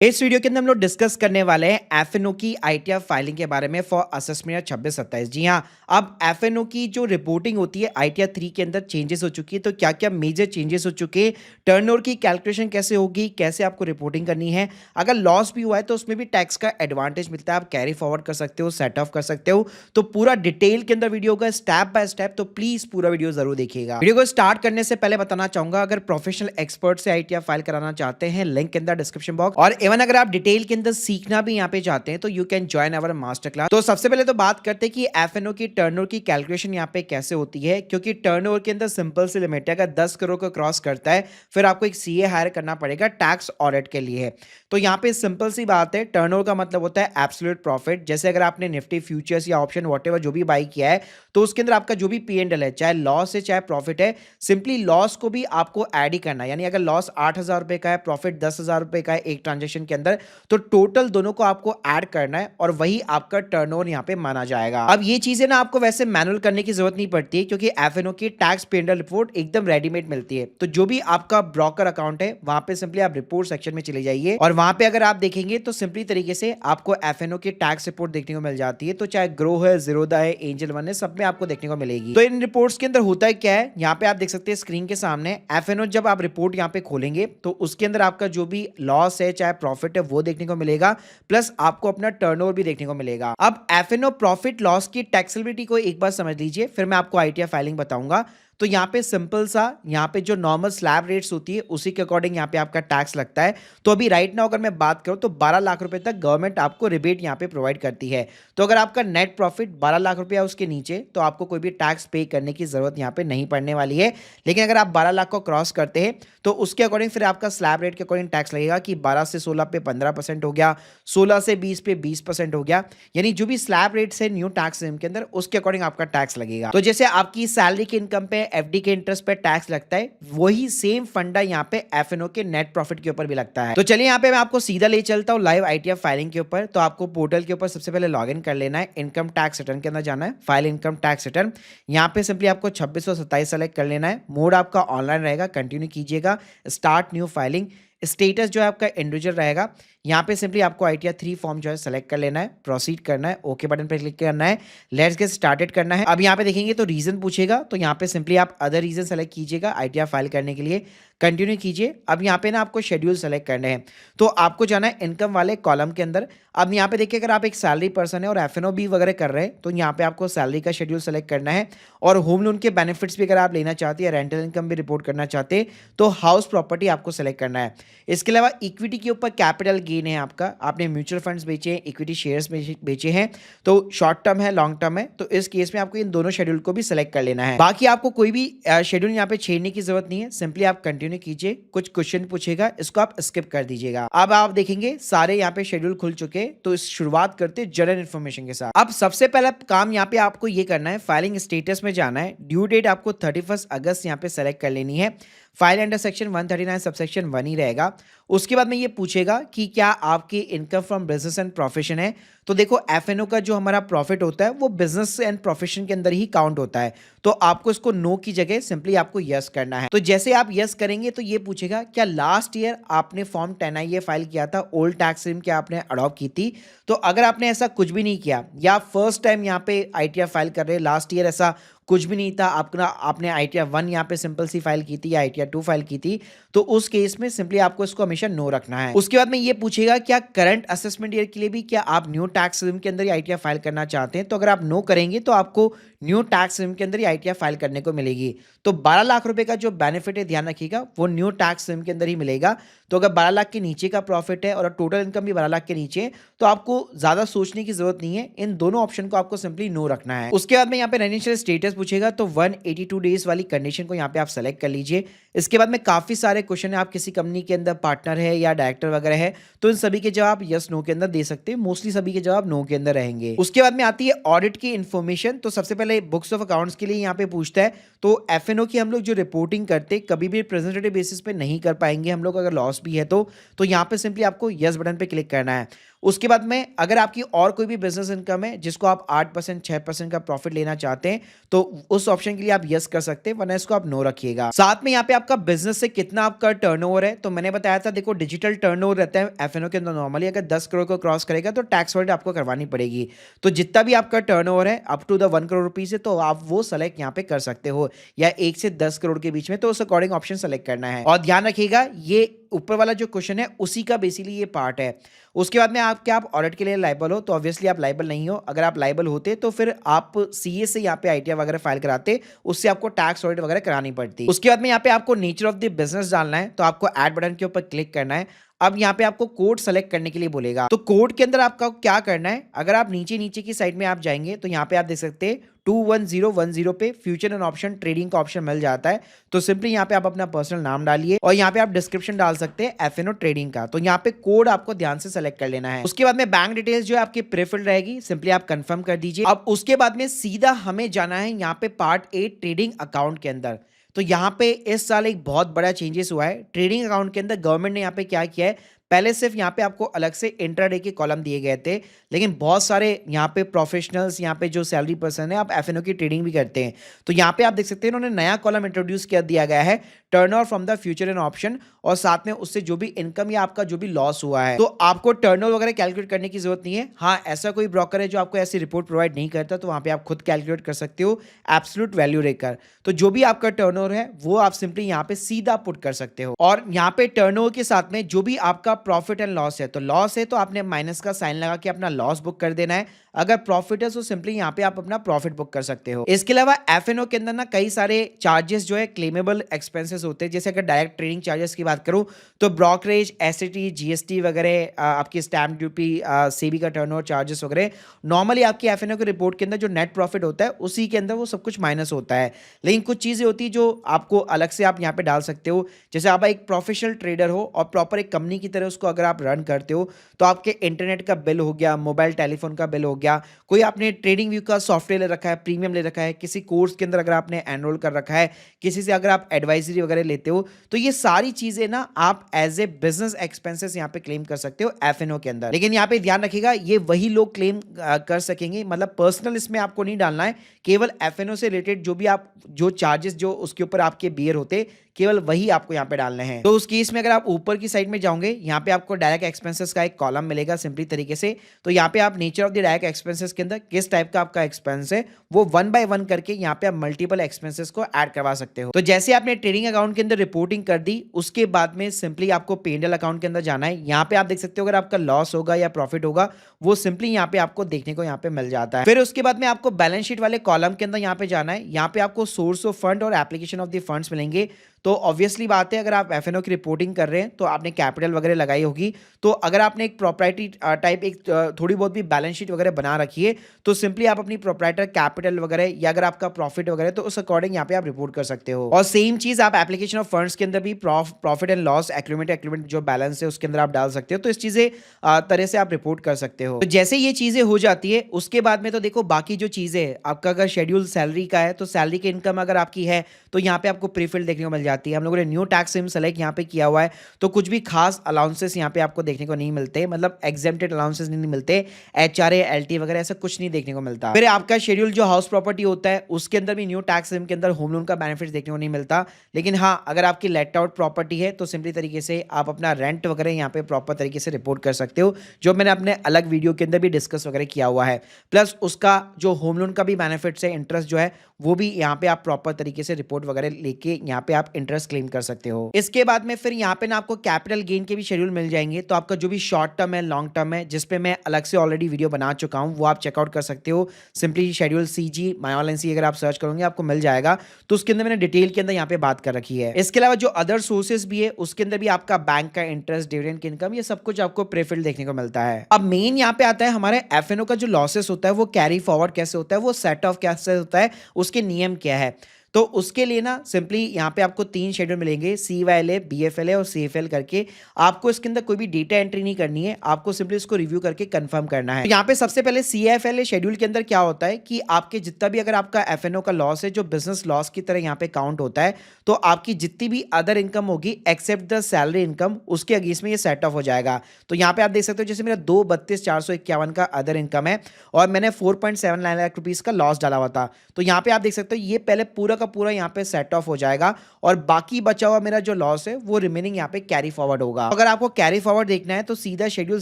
इस वीडियो के अंदर हम लोग डिस्कस करने वाले हैं एफएनओ की आईटीआर फाइलिंग के बारे में फॉर असेसमेंट ईयर 26-27। जी हाँ, अब एफएनओ की जो रिपोर्टिंग होती है आईटीआर 3 के अंदर चेंजेस हो चुकी है। तो क्या क्या मेजर चेंजेस हो चुके हैं, टर्नओवर की कैलकुलेशन कैसे होगी, कैसे आपको रिपोर्टिंग करनी है, अगर लॉस भी हुआ है तो उसमें भी टैक्स का एडवांटेज मिलता है, आप कैरी फॉरवर्ड कर सकते हो, सेट ऑफ कर सकते हो। तो पूरा डिटेल के अंदर वीडियो होगा स्टेप बाय स्टेप, तो प्लीज पूरा वीडियो जरूर देखिएगा। वीडियो को स्टार्ट करने से पहले बताना चाहूंगा, अगर प्रोफेशनल एक्सपर्ट से आईटीआर फाइल कराना चाहते हैं, लिंक के अंदर डिस्क्रिप्शन बॉक्स, और इवन अगर आप डिटेल के अंदर सीखना भी यहाँ पे चाहते हैं तो you can join our master class. तो सबसे पहले तो बात करते हैं कि एफएनओ की टर्नओवर की कैलकुलेशन यहाँ पे कैसे होती है, क्योंकि टर्नओवर के अंदर सिंपल सी लिमिट है, अगर 10 करोड़ को क्रॉस करता है फिर आपको एक सीए हायर करना पड़ेगा टैक्स ऑडिट के लिए। तो यहाँ पे सिंपल सी बात है, टर्नओवर का मतलब होता है एब्सोल्यूट प्रॉफिट। जैसे अगर आपने निफ्टी फ्यूचर्स या ऑप्शन वॉटेवर जो भी बाई किया है तो उसके अंदर आपका जो भी पी एंड एल है, चाहे लॉस है चाहे प्रॉफिट है, सिंपली लॉस को भी आपको ऐड ही करना है। यानी अगर लॉस 8,000 रुपए का है, प्रॉफिट 10,000 रुपए का है एक ट्रांजेक्शन के अंदर, तो टोटल दोनों को आपको ऐड करना है और वही आपका टर्नओवर यहाँ पे माना जाएगा। अब ये चीजें ना आपको वैसे मैनुअल करने की जरूरत नहीं पड़ती है, क्योंकि एफएनओ की tax P and L report एकदम रेडीमेड मिलती है। तो जो भी आपका ब्रोकर अकाउंट है वहां पे सिंपली आप रिपोर्ट सेक्शन में चले जाइए और वहां पे अगर आप देखेंगे तो सिंपली तरीके से आपको एफएनओ की टैक्स रिपोर्ट देखने को मिल जाती है। तो चाहे ग्रो है, जीरोदा है, एंजल वन है, सब में आपको देखने को मिलेगी। तो इन रिपोर्ट्स के अंदर होता है क्या है, यहाँ पे आप देख सकते हैं स्क्रीन के सामने एफएनओ, जब आप रिपोर्ट यहाँ पे खोलेंगे तो उसके अंदर आपका जो भी लॉस है चाहे प्रॉफिट है वो देखने को मिलेगा, प्लस आपको अपना टर्नओवर भी देखने को मिलेगा। अब एफएनओ प्रॉफिट लॉस की टैक्सेबिलिटी को एक बार समझ लीजिए, फिर मैं आपको आईटीआर फाइलिंग बताऊंगा। तो यहाँ पे सिंपल सा, यहाँ पे जो नॉर्मल स्लैब रेट्स होती है उसी के अकॉर्डिंग यहाँ पे आपका टैक्स लगता है। तो अभी राइट नाउ अगर मैं बात करूँ तो 12 लाख रुपए तक गवर्नमेंट आपको रिबेट यहाँ पे प्रोवाइड करती है। तो अगर आपका नेट प्रॉफिट 12 लाख रुपया उसके नीचे, तो आपको कोई भी टैक्स पे करने की जरूरत यहाँ पे नहीं पड़ने वाली है। लेकिन अगर आप 12 लाख को क्रॉस करते हैं तो उसके अकॉर्डिंग फिर आपका स्लैब रेट के अकॉर्डिंग टैक्स लगेगा कि 12 से 16 पे 15% हो गया, 16 से 20 पे 20% हो गया। यानी जो भी स्लैब रेट है न्यू टैक्स के अंदर उसके अकॉर्डिंग आपका टैक्स लगेगा। तो जैसे आपकी सैलरी के इनकम पे एफडी के इंटरेस्ट पे टैक्स लगता है, वही सेम फंडा यहाँ पे एफएनओ के नेट प्रॉफिट के ऊपर भी लगता है। तो चलिए यहाँ पे मैं आपको सीधा ले चलता हूँ लाइव आईटीआर फाइलिंग के ऊपर। तो आपको पोर्टल के ऊपर सबसे पहले लॉगिन कर लेना है, इनकम टैक्स रिटर्न के अंदर जाना है, फाइल इनकम टैक्स रिटर्न। यहाँ पे सिंपली आपको 2627 सेलेक्ट कर लेना है, मोड आपका ऑनलाइन रहेगा, कंटिन्यू कीजिएगा, स्टार्ट न्यू फाइलिंग, स्टेटस जो है आपका इंडिविजुअल रहेगा। यहाँ पे सिंपली आपको आईटीआर 3 फॉर्म जो है सेलेक्ट कर लेना है, प्रोसीड करना है, ओके बटन पे क्लिक करना है, लेट्स गेट स्टार्टेड करना है। अब यहाँ पे देखेंगे तो रीजन पूछेगा, तो यहाँ पे सिंपली आप अदर रीजन सेलेक्ट कीजिएगा आईटीआर फाइल करने के लिए, कंटिन्यू कीजिए। अब यहाँ पे ना आपको शेड्यूल सेलेक्ट करने हैं, तो आपको जाना है इनकम वाले कॉलम के अंदर। अब यहाँ पे देखिए अगर आप एक सैलरी पर्सन है और एफएनओ भी वगैरह कर रहे हैं तो यहाँ पे आपको सैलरी का शेड्यूल सेलेक्ट करना है, और होम लोन के बेनिफिट्स भी अगर आप लेना चाहते हैं, रेंटल इनकम भी रिपोर्ट करना चाहते हैं तो हाउस प्रॉपर्टी आपको सेलेक्ट करना है। इसके अलावा इक्विटी के ऊपर कैपिटल गेन है आपका, आपने म्यूचुअल फंड्स बेचे हैं, इक्विटी शेयर्स बेचे हैं, तो शॉर्ट टर्म है लॉन्ग टर्म है, तो इस केस में आपको इन दोनों शेड्यूल को भी सिलेक्ट कर लेना है। बाकी आपको कोई भी शेड्यूल यहाँ पे छेड़ने की जरूरत नहीं है, सिंपली आप कंटिन्यू कीजिए। कुछ क्वेश्चन पूछेगा, इसको आप स्किप कर दीजिएगा। अब आप देखेंगे सारे यहाँ पे शेड्यूल खुल चुके, तो इस शुरुआत करते जनरल इन्फॉर्मेशन के साथ। अब सबसे पहला काम यहाँ पे आपको ये करना है, फाइलिंग स्टेटस में जाना है, ड्यू डेट आपको 31 अगस्त यहाँ पे सेलेक्ट कर लेनी है, फाइल अंडर सेक्शन 139 सबसेक्शन 1 ही रहेगा। उसके बाद में ये पूछेगा कि क्या आपकी income from business and profession है। तो देखो एफएनओ का जो हमारा प्रॉफिट होता है वो बिजनेस एंड प्रोफेशन के अंदर ही काउंट होता है, तो आपको इसको नो की जगह सिंपली आपको यस करना है। तो जैसे आप यस करेंगे तो ये पूछेगा क्या लास्ट ईयर आपने फॉर्म 10IA फाइल किया था, ओल्ड टैक्स स्कीम क्या आपने अडॉप्ट की थी। तो अगर आपने ऐसा कुछ भी नहीं किया या फर्स्ट टाइम यहाँ पे आईटीआर फाइल कर रहे हैं, लास्ट ईयर ऐसा कुछ भी नहीं था, आपने आईटीआर 1 यहाँ पे सिंपल सी फाइल की थी या आईटीआर 2 फाइल की थी, तो उस केस में सिंपली आपको इसको हमेशा नो रखना है। उसके बाद में ये पूछेगा क्या करंट असेसमेंट ईयर के लिए भी क्या आप न्यू टैक्स स्कीम के अंदर ही आईटीआर फाइल करना चाहते हैं। तो अगर आप नो करेंगे तो आपको न्यू टैक्स स्कीम के अंदर ही आईटीआर फाइल करने को मिलेगी। तो 12 लाख रुपए का जो बेनिफिट है ध्यान रखिएगा वो न्यू टैक्स स्कीम के अंदर ही मिलेगा। तो अगर 12 लाख के नीचे का प्रॉफिट है और टोटल इनकम भी 12 लाख के नीचे, तो आपको ज्यादा सोचने की जरूरत नहीं है, इन दोनों ऑप्शन को आपको सिंपली नो रखना है। उसके बाद में यहाँ पे रेजिडेंशियल स्टेटस पूछेगा, तो 182 डेज वाली कंडीशन को यहाँ पे आप सेलेक्ट कर लीजिए। इसके बाद में काफी सारे क्वेश्चन है, आप किसी कंपनी के अंदर पार्टनर है या डायरेक्टर वगैरह है, तो इन सभी के जवाब यस नो के अंदर दे सकते हैं, मोस्टली सभी के जवाब नो के अंदर रहेंगे। उसके बाद में आती है ऑडिट की इन्फॉर्मेशन। तो सबसे पहले बुक्स ऑफ अकाउंट्स के लिए यहाँ पे पूछता है, तो एफएनओ की हम लोग जो रिपोर्टिंग करते कभी भी प्रेजेंटेटिव बेसिस पे नहीं कर पाएंगे हम लोग, अगर लॉस भी है तो यहाँ पे सिंपली आपको यस बटन पे क्लिक करना है। उसके बाद में अगर आपकी और कोई भी बिजनेस इनकम है जिसको आप 8% 6% का प्रॉफिट लेना चाहते हैं तो उस ऑप्शन के लिए आप यस कर सकते हैं, वरना इसको आप नो रखिएगा। साथ में यहाँ पे आपका बिजनेस से कितना आपका टर्नओवर है, तो मैंने बताया था देखो डिजिटल टर्नओवर रहता है एफएनओ के अंदर नॉर्मली अगर 10 करोड़ को क्रॉस करेगा तो टैक्स ऑडिट आपको करवानी पड़ेगी। तो जितना भी आपका टर्नओवर है up to the 1 crore rupees है तो आप वो सेलेक्ट यहाँ पे कर सकते हो, या 1 से 10 करोड़ के बीच में, तो उस अकॉर्डिंग ऑप्शन सेलेक्ट करना है। और ध्यान रखिएगा ये ऊपर वाला जो क्वेश्चन है उसी का बेसिकली ये पार्ट है। उसके बाद में आप क्या आप ऑडिट के लिए लाइबल हो, तो ऑब्वियसली आप लाइबल नहीं हो। अगर आप लाइबल होते तो फिर आप सीए से यहाँ पे आईटीआर वगैरह फाइल कराते, उससे आपको टैक्स ऑडिट वगैरह करानी पड़ती। उसके बाद में यहाँ पे आपको नेचर ऑफ द बिजनेस डालना है, तो आपको ऐड बटन के ऊपर क्लिक करना है। अब यहाँ पे आपको कोड सेलेक्ट करने के लिए बोलेगा, तो कोड के अंदर आपका क्या करना है, अगर आप नीचे नीचे की साइड में आप जाएंगे तो यहाँ पे आप देख सकते हैं 21010 पे फ्यूचर एंड ऑप्शन ट्रेडिंग का ऑप्शन मिल जाता है। तो सिंपली यहाँ पे आप अपना पर्सनल नाम डालिए और यहाँ पे आप डिस्क्रिप्शन डाल सकते हैं एफएनओ ट्रेडिंग का। तो यहाँ पे कोड आपको ध्यान से सेलेक्ट कर लेना है। उसके बाद में बैंक डिटेल्स जो है आपकी प्रीफिल्ड रहेगी, सिंपली आप कंफर्म कर दीजिए। अब उसके बाद में सीधा हमें जाना है यहाँ पे पार्ट 8 ट्रेडिंग अकाउंट के अंदर। तो यहाँ पे इस साल एक बहुत बड़ा चेंजेस हुआ है ट्रेडिंग अकाउंट के अंदर। गवर्नमेंट ने यहाँ पे क्या किया है, पहले सिर्फ यहाँ पे आपको अलग से इंट्राडे के कॉलम दिए गए थे, लेकिन बहुत सारे यहाँ पे प्रोफेशनल्स, यहाँ पे जो सैलरी पर्सन है, आप एफएनओ की ट्रेडिंग भी करते हैं, तो यहाँ पे आप देख सकते हैं इन्होंने नया कॉलम इंट्रोड्यूस कर दिया गया है, turnover from the future and option, और साथ में उससे जो भी इनकम या आपका जो भी लॉस हुआ है, तो आपको टर्नओवर वगैरह कैलकुलेट करने की जरूरत नहीं है। हाँ, ऐसा कोई ब्रोकर है जो आपको ऐसी रिपोर्ट प्रोवाइड नहीं करता, तो वहां पे आप खुद कैलकुलेट कर सकते हो एब्सोल्यूट वैल्यू लेकर। तो जो भी आपका टर्नओवर है वो आप सिंपली यहाँ पे सीधा पुट कर सकते हो। और यहाँ पे टर्नओवर के साथ में जो भी आपका प्रॉफिट एंड लॉस है, तो लॉस है तो आपने माइनस का साइन लगा के अपना लॉस बुक कर देना है, अगर प्रॉफिट है तो सिंपली यहाँ पे आप अपना प्रॉफिट बुक कर सकते हो। इसके अलावा एफएनओ के अंदर ना कई सारे चार्जेस जो है क्लेमेबल एक्सपेंसेस होते हैं, जैसे अगर डायरेक्ट ट्रेडिंग चार्जेस की बात करूं तो ब्रोकरेज, एसटी, जीएसटी वगैरह, आपकी स्टैम्प ड्यूटी, सेबी का टर्नओवर चार्जेस वगैरह, नॉर्मली आपकी एफएनओ की रिपोर्ट के अंदर जो नेट प्रॉफिट होता है उसी के अंदर वो सब कुछ माइनस होता है। लेकिन कुछ चीजें होती है जो आपको अलग से आप यहाँ पे डाल सकते हो, जैसे आप एक प्रोफेशनल ट्रेडर हो और प्रॉपर एक कंपनी की तरह उसको अगर आप रन करते हो, तो आपके इंटरनेट का बिल हो गया, मोबाइल टेलीफोन का बिल हो गया, कोई आपने ट्रेडिंग व्यू का सॉफ्टवेयर ले रखा है, प्रीमियम ले रखा है, किसी कोर्स के अंदर अगर आपने एनरोल कर रखा है, किसी से अगर आप एडवाइजरी वगैरह लेते हो, तो ये सारी चीजें ना आप एज ए बिजनेस एक्सपेंसेस यहाँ पे क्लेम कर सकते हो एफएनओ के अंदर। लेकिन यहाँ पे ध्यान रखिएगा ये वही लोग क्लेम कर सकेंगे, मतलब पर्सनल इसमें आपको नहीं डालना है, केवल एफएनओ से रिलेटेड जो भी आप जो चार्जेस जो उसके ऊपर आपके बियर होते केवल वही आपको यहाँ पे डालने हैं। तो उस केस में अगर आप ऊपर की साइड में जाओगे, यहाँ पे आपको डायरेक्ट एक्सपेंसेस का एक कॉलम मिलेगा सिंपली तरीके से। तो यहाँ पे आप nature of the direct expenses के अंदर किस टाइप का आपका एक्सपेंस है वो 1 बाय 1 करके यहाँ पे आप मल्टीपल एक्सपेंसेस को ऐड करवा सकते हो। तो जैसे आपने ट्रेडिंग अकाउंट के अंदर रिपोर्टिंग कर दी, उसके बाद में सिंपली आपको पेंडल अकाउंट के अंदर जाना है। यहाँ पे आप देख सकते हो अगर आपका लॉस होगा या प्रॉफिट होगा वो सिंपली यहाँ पे आपको देखने को यहाँ पे मिल जाता है। फिर उसके बाद में आपको बैलेंस शीट वाले कॉलम के अंदर यहाँ पे जाना है। यहाँ पे आपको सोर्स ऑफ फंड और एप्लीकेशन ऑफ द फंड्स मिलेंगे। तो ऑब्वियसली बात है अगर आप एफएनओ की रिपोर्टिंग कर रहे हैं तो आपने कैपिटल वगैरह लगाई होगी। तो अगर आपने एक प्रॉपर्टी टाइप एक थोड़ी बहुत भी बैलेंस शीट वगैरह बना रखी है तो सिंपली आप अपनी प्रोप्राइटर कैपिटल वगैरह या अगर आपका प्रॉफिट वगैरह तो उस अकॉर्डिंग यहाँ पे आप रिपोर्ट कर सकते हो। और सेम चीज आप एप्लीकेशन ऑफ फंड्स के अंदर भी प्रॉफिट एंड लॉस एक्लूमेट जो बैलेंस है उसके अंदर आप डाल सकते हो। तो इस चीजें तरह से आप रिपोर्ट कर सकते हो। तो जैसे ये चीजें हो जाती है उसके बाद में तो देखो बाकी जो चीजें आपका अगर शेड्यूल सैलरी का है तो सैलरी की इनकम अगर आपकी है तो यहाँ पे आपको प्रीफिल्ड देखने को मिल जाती है। हम लोगों ने न्यू टैक्स सिम सेलेक्ट यहाँ पे किया हुआ है तो कुछ भी खास अलाउंसेस यहाँ पे आपको देखने को नहीं मिलते, मतलब एग्जेम्प्टेड अलाउंसेस नहीं मिलते, एचआरए एलटी वगैरह ऐसा कुछ नहीं देखने को मिलता। फिर आपका शेड्यूल जो हाउस प्रॉपर्टी होता है उसके अंदर भी न्यू टैक्स सिम के अंदर होम लोन का बेनिफिट देखने को नहीं मिलता। लेकिन हाँ, अगर आपकी लेट आउट प्रॉपर्टी है तो सिंपली तरीके से आप अपना रेंट वगैरह यहाँ पे प्रॉपर तरीके से रिपोर्ट कर सकते हो, जो मैंने अपने अलग वीडियो के अंदर भी डिस्कस वगैरह किया हुआ है। प्लस उसका जो होम लोन का भी बेनिफिट है, इंटरेस्ट जो है वो भी यहाँ पे आप प्रॉपर तरीके से रिपोर्ट वगैरह लेके यहाँ पे आप इंटरेस्ट क्लेम कर सकते हो। इसके बाद में फिर यहाँ पे ना आपको कैपिटल गेन के भी शेड्यूल मिल जाएंगे। तो आपका जो भी शॉर्ट टर्म है, लॉन्ग टर्म है, जिसपे मैं अलग से ऑलरेडी वीडियो बना चुका हूँ, वो आप चेकआउट कर सकते हो। सिंपली शेड्यूल सीजी मायोलेंसी अगर आप सर्च करोगे आपको मिल जाएगा। तो उसके अंदर मैंने डिटेल के अंदर यहाँ पे बात कर रखी है। इसके अलावा जो अदर सोर्सेज भी है उसके अंदर भी आपका बैंक का इंटरेस्ट, डिविडेंड की इनकम, ये सब कुछ आपको प्रीफिल्ड देखने को मिलता है। अब मेन यहाँ पे आता है हमारे एफएनओ का जो लॉसेस होता है वो कैरी फॉरवर्ड कैसे होता है, वो सेट ऑफ कैसे होता है, उसके नियम क्या है। तो उसके लिए ना सिंपली यहाँ पे आपको 3 शेड्यूल मिलेंगे, CYLA, BFLA और CFL करके। आपको इसके अंदर कोई भी डेटा एंट्री नहीं करनी है, आपको सिंपली इसको रिव्यू करके कंफर्म करना है। तो यहाँ पे सबसे पहले CFLA शेड्यूल के अंदर क्या होता है कि आपके जितना भी अगर आपका FNO का लॉस है जो बिजनेस लॉस की तरह यहाँ पे काउंट होता है, तो आपकी जितनी भी अदर इनकम होगी एक्सेप्ट द सैलरी इनकम, उसके अगेंस्ट में ये सेट ऑफ हो जाएगा। तो यहाँ पे आप देख सकते हो जैसे मेरा 232,451 का अदर इनकम है और मैंने 4.79 लाख रुपीस का लॉस डाला हुआ था। तो यहाँ पे आप देख सकते हो ये पहले पूरा का पूरा यहाँ पे सेट ऑफ हो जाएगा और बाकी बचा हुआ मेरा जो लॉस है वो रिमेनिंग यहाँ पे कैरी फॉरवर्ड होगा। अगर आपको कैरी फॉरवर्ड देखना है तो सीधा शेड्यूल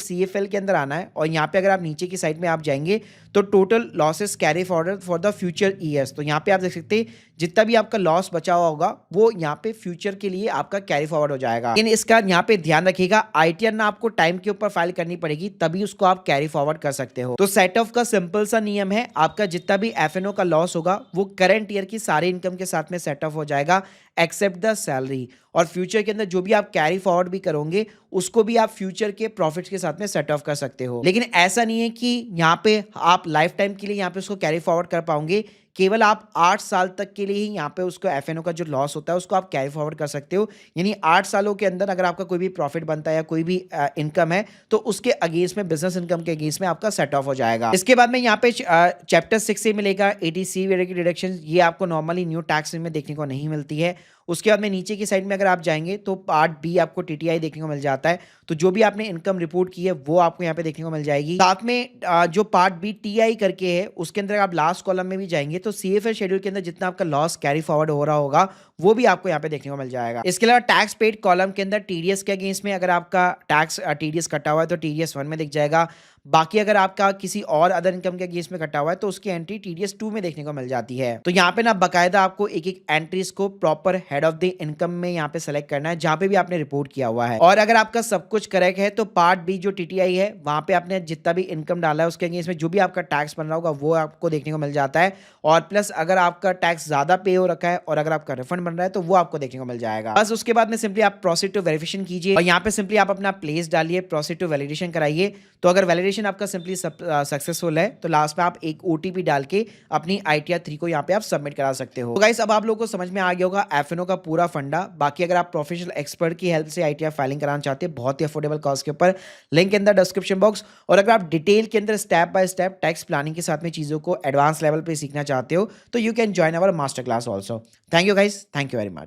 CFL के अंदर आना है और यहाँ पे अगर आप नीचे की साइड में आप जाएंगे तो total losses carry forward for the future years. तो यहाँ पे आप देख सकते हैं जितना भी आपका लॉस बचा हुआ होगा वो यहाँ पे फ्यूचर के लिए आपका कैरी फॉरवर्ड हो जाएगा। लेकिन इसका यहाँ पे ध्यान रखिएगा ITR ना आपको टाइम के ऊपर फाइल करनी पड़ेगी तभी उसको आप कैरी फॉरवर्ड कर सकते हो। तो सेट ऑफ का सिंपल सा नियम है, आपका जितना भी FNO का लॉस होगा वो करंट ईयर की सारी इनकम के साथ में सेट ऑफ हो जाएगा एक्सेप्ट द सैलरी, और फ्यूचर के अंदर जो भी आप कैरी फॉरवर्ड भी करोगे उसको भी आप फ्यूचर के प्रॉफिट्स के साथ में सेट ऑफ कर सकते हो। लेकिन ऐसा नहीं है कि यहाँ पे आप लाइफ टाइम के लिए यहाँ पे उसको कैरी फॉरवर्ड कर पाओगे, केवल आप 8 साल तक के लिए ही यहाँ पे उसको FNO का जो लॉस होता है उसको आप कैरी फॉरवर्ड कर सकते हो। यानी 8 सालों के अंदर अगर आपका कोई भी प्रॉफिट बनता है या कोई भी इनकम है तो उसके अगेंस्ट में, बिजनेस इनकम के अगेंस्ट में आपका सेट ऑफ हो जाएगा। इसके बाद में यहाँ पे चैप्टर 6 से मिलेगा ATC वगैरह की डिडक्शन, ये आपको नॉर्मली न्यू टैक्स में देखने को नहीं मिलती है। उसके बाद में नीचे की साइड में अगर आप जाएंगे तो पार्ट बी आपको TTI देखने को मिल जाता है, तो जो भी आपने इनकम रिपोर्ट की है वो आपको यहाँ पे देखने को मिल जाएगी। साथ में जो पार्ट बी TI करके है उसके अंदर आप लास्ट कॉलम में भी जाएंगे तो CFL शेड्यूल के अंदर जितना आपका लॉस कैरी फॉरवर्ड हो रहा होगा वो भी आपको यहाँ पे देखने को मिल जाएगा। इसके अलावा टैक्स पेड कॉलम के अंदर TDS के अगेंस्ट में अगर आपका टैक्स TDS कटा हुआ है तो TDS 1 में दिख जाएगा। बाकी अगर आपका किसी और अदर इनकम के अगेंस्ट में कटा हुआ है तो उसकी एंट्री TDS 2 में देखने को मिल जाती है। तो यहाँ पे ना बाकायदा आपको एक एक एंट्रीज को proper head of the income में यहाँ पे सेलेक्ट करना है जहाँ पे भी आपने रिपोर्ट किया हुआ है। और अगर आपका सब कुछ करेक्ट है तो पार्ट बी जो TTI है वहां पे आपने जितना भी इनकम डाला है उसके अगेंस्ट में जो भी आपका टैक्स बन रहा होगा वो आपको देखने को मिल जाता है। और प्लस अगर आपका टैक्स ज्यादा पे हो रखा है और अगर आपका रिफंड बन रहा है तो वो आपको देखने को मिल जाएगा। बस उसके बाद में सिंपली आप प्रोसीड टू वेरिफिकेशन कीजिए और यहाँ पे सिंपली आप अपना प्लेस डालिए, प्रोसीड टू वैलिडेशन कराइए। तो अगर वैलिडेशन आपका सिंपली सक्सेसफुल है तो लास्ट में आप एक OTP डाल के अपनी ITR 3 को यहाँ पे आप सबमिट करा सकते हो। तो गाइस अब आप लोगों को समझ में आ गया होगा FNO का पूरा फंडा। बाकी अगर आप प्रोफेशनल एक्सपर्ट की हेल्प से ITR फाइलिंग कराना चाहते हैं बहुत ही अफोर्डेबल कॉस्ट के ऊपर, link in the description box. और अगर आप डिटेल के अंदर step by step tax planning के साथ में चीजों को एडवांस लेवल पे सीखना चाहते हो तो you can join our master class also. Thank you guys, thank you very much.